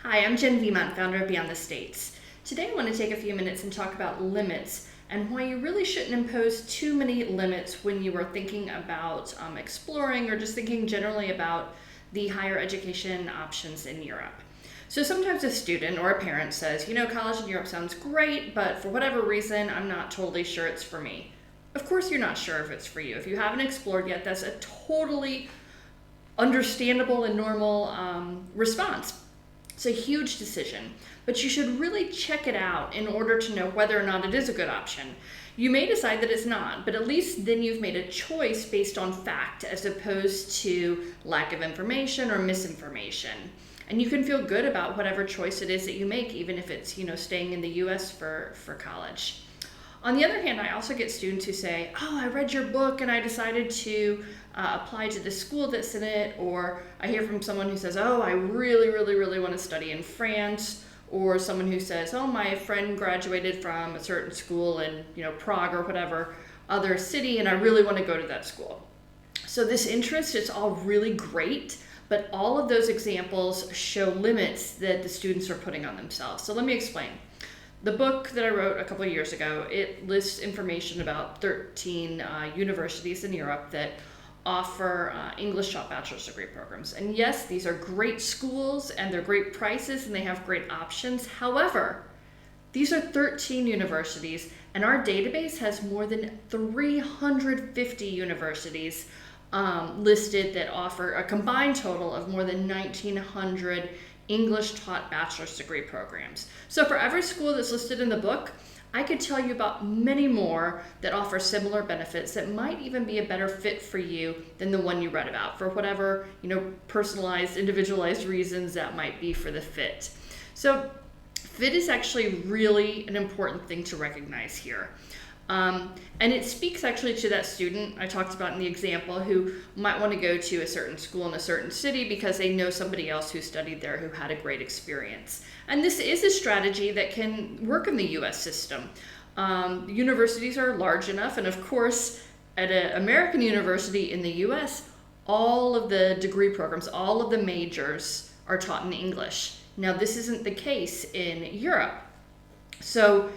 Hi, I'm Jen Vimont, founder of Beyond the States. Today I want to take a few minutes and talk about limits and why you really shouldn't impose too many limits when you are thinking about exploring or just thinking generally about the higher education options in Europe. So sometimes a student or a parent says, college in Europe sounds great, but for whatever reason, I'm not totally sure it's for me. Of course you're not sure if it's for you. If you haven't explored yet, that's a totally understandable and normal response. It's a huge decision, but you should really check it out in order to know whether or not it is a good option. You may decide that it's not, but at least then you've made a choice based on fact as opposed to lack of information or misinformation. And you can feel good about whatever choice it is that you make, even if it's, staying in the US for college. On the other hand, I also get students who say, I read your book and I decided to apply to the school that's in it. Or I hear from someone who says, I really, really, really want to study in France. Or someone who says, my friend graduated from a certain school in, Prague or whatever other city, and I really want to go to that school. So this interest is all really great, but all of those examples show limits that the students are putting on themselves. So let me explain. The book that I wrote a couple of years ago, it lists information about 13 universities in Europe that offer English taught bachelor's degree programs. And yes, these are great schools and they're great prices and they have great options. However, these are 13 universities and our database has more than 350 universities listed that offer a combined total of more than 1,900 English taught bachelor's degree programs. So for every school that's listed in the book, I could tell you about many more that offer similar benefits that might even be a better fit for you than the one you read about for whatever, personalized, individualized reasons that might be for the fit. So fit is actually really an important thing to recognize here. And it speaks actually to that student I talked about in the example who might want to go to a certain school in a certain city because they know somebody else who studied there who had a great experience. And this is a strategy that can work in the US system. Universities are large enough, and of course, at an American university in the US, all of the degree programs, all of the majors are taught in English. Now, this isn't the case in Europe. So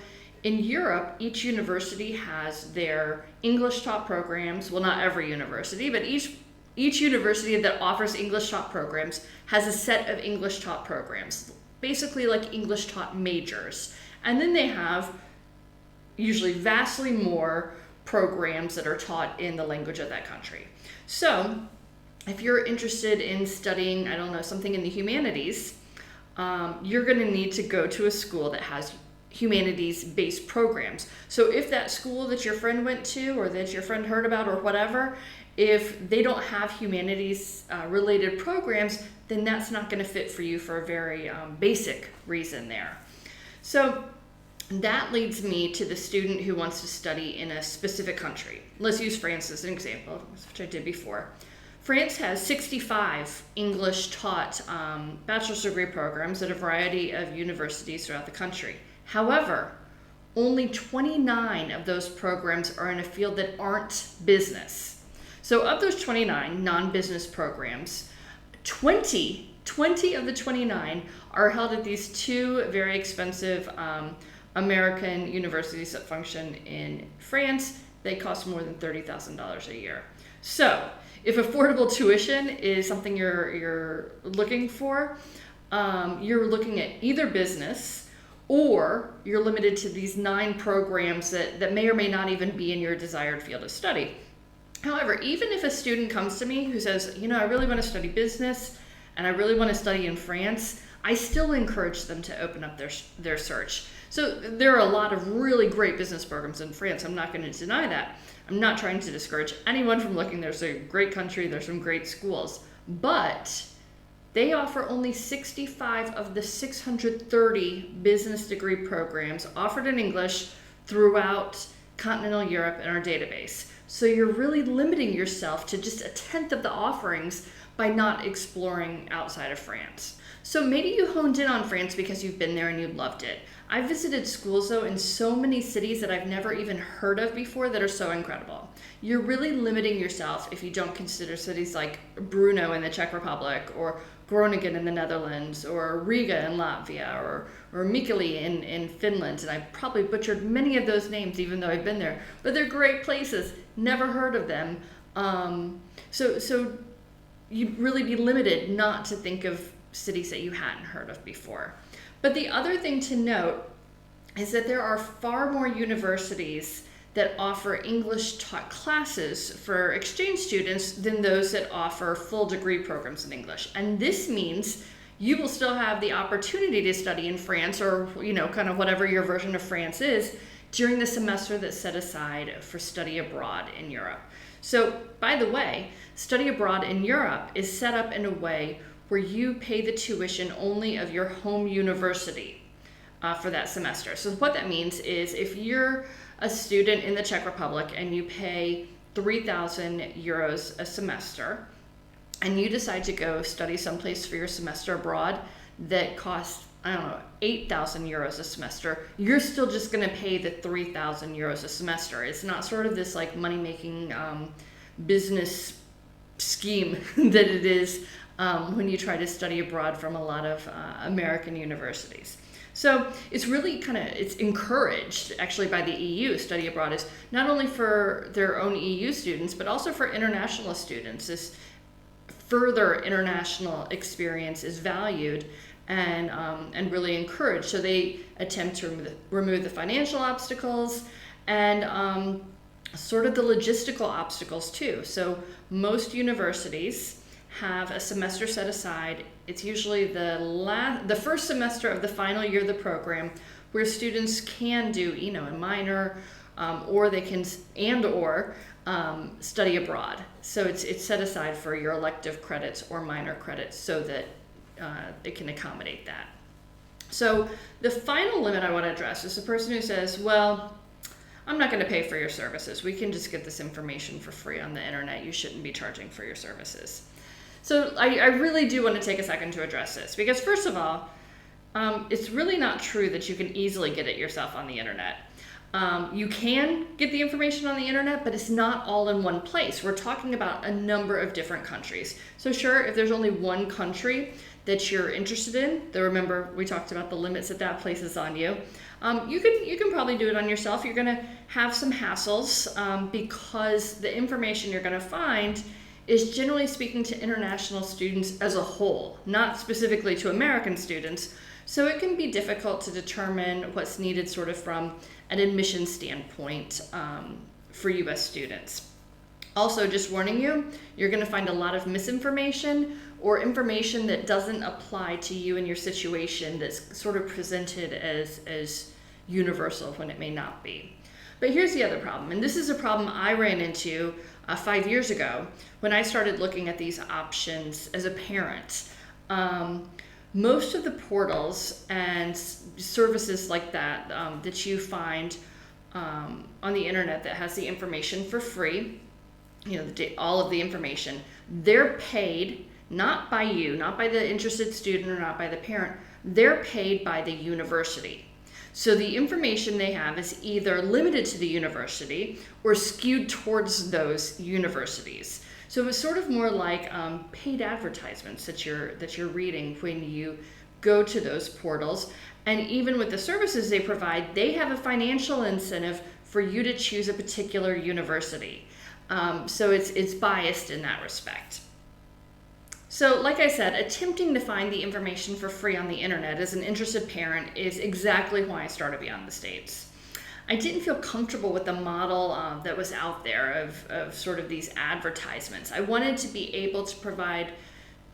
in Europe, each university has their English taught programs. Well, not every university, but each university that offers English taught programs has a set of English taught programs, basically like English taught majors. And then they have usually vastly more programs that are taught in the language of that country. So if you're interested in studying, something in the humanities, you're going to need to go to a school that has humanities-based programs. So if that school that your friend went to or that your friend heard about or whatever, if they don't have humanities related programs, then that's not going to fit for you for a very basic reason there. So that leads me to the student who wants to study in a specific country. Let's use France as an example, which I did before. France has 65 English taught bachelor's degree programs at a variety of universities throughout the country. However, only 29 of those programs are in a field that aren't business. So of those 29 non-business programs, 20 of the 29 are held at these two very expensive American universities that function in France. They cost more than $30,000 a year. So if affordable tuition is something you're looking for, you're looking at either business or you're limited to these 9 programs that may or may not even be in your desired field of study. However, even if a student comes to me who says, I really want to study business and I really want to study in France, I still encourage them to open up their search. So there are a lot of really great business programs in France. I'm not going to deny that. I'm not trying to discourage anyone from looking. There's a great country. There's some great schools. But they offer only 65 of the 630 business degree programs offered in English throughout continental Europe in our database. So you're really limiting yourself to just a tenth of the offerings by not exploring outside of France. So maybe you honed in on France because you've been there and you loved it. I visited schools though in so many cities that I've never even heard of before that are so incredible. You're really limiting yourself if you don't consider cities like Brno in the Czech Republic or Groningen in the Netherlands, or Riga in Latvia, or Mikkeli in Finland. And I probably butchered many of those names even though I've been there, but they're great places. Never heard of them. So you'd really be limited not to think of cities that you hadn't heard of before. But the other thing to note is that there are far more universities that offer English taught classes for exchange students than those that offer full degree programs in English. And this means you will still have the opportunity to study in France, or kind of whatever your version of France is, during the semester that's set aside for study abroad in Europe. So, by the way, study abroad in Europe is set up in a way where you pay the tuition only of your home university for that semester. So what that means is if you're a student in the Czech Republic and you pay 3,000 euros a semester, and you decide to go study someplace for your semester abroad that costs, 8,000 euros a semester, you're still just going to pay the 3,000 euros a semester. It's not sort of this like money-making business scheme that it is when you try to study abroad from a lot of American universities. So it's really it's encouraged actually by the EU. Study abroad is not only for their own EU students, but also for international students. This further international experience is valued and really encouraged. So they attempt to remove the financial obstacles and sort of the logistical obstacles too. So most universities have a semester set aside. It's usually the first semester of the final year of the program where students can do a minor or they can study abroad. So it's set aside for your elective credits or minor credits so that it can accommodate that. So the final limit I want to address is the person who says, well, I'm not going to pay for your services. We can just get this information for free on the internet. You shouldn't be charging for your services. So I really do want to take a second to address this because first of all, it's really not true that you can easily get it yourself on the internet. You can get the information on the internet, but it's not all in one place. We're talking about a number of different countries. So sure, if there's only one country that you're interested in, remember we talked about the limits that places on you, you can probably do it on yourself. You're going to have some hassles because the information you're going to find is generally speaking to international students as a whole, not specifically to American students. So it can be difficult to determine what's needed sort of from an admission standpoint for US students. Also, just warning you, you're going to find a lot of misinformation or information that doesn't apply to you and your situation that's sort of presented as universal when it may not be. But here's the other problem, and this is a problem I ran into 5 years ago when I started looking at these options as a parent. Most of the portals and services like that that you find on the internet that has the information for free, all of the information, they're paid not by you, not by the interested student or not by the parent, they're paid by the university. So the information they have is either limited to the university or skewed towards those universities. So it's sort of more like paid advertisements that you're reading when you go to those portals. And even with the services they provide, they have a financial incentive for you to choose a particular university. So it's biased in that respect. So like I said, attempting to find the information for free on the internet as an interested parent is exactly why I started Beyond the States. I didn't feel comfortable with the model that was out there of sort of these advertisements. I wanted to be able to provide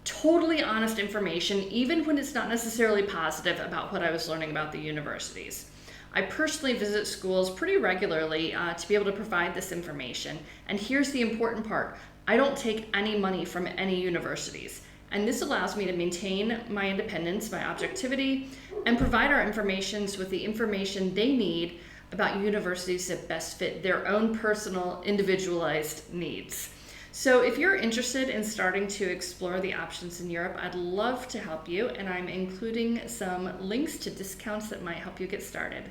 totally honest information, even when it's not necessarily positive about what I was learning about the universities. I personally visit schools pretty regularly to be able to provide this information. And here's the important part. I don't take any money from any universities. And this allows me to maintain my independence, my objectivity, and provide our informations with the information they need about universities that best fit their own personal, individualized needs. So if you're interested in starting to explore the options in Europe, I'd love to help you, and I'm including some links to discounts that might help you get started.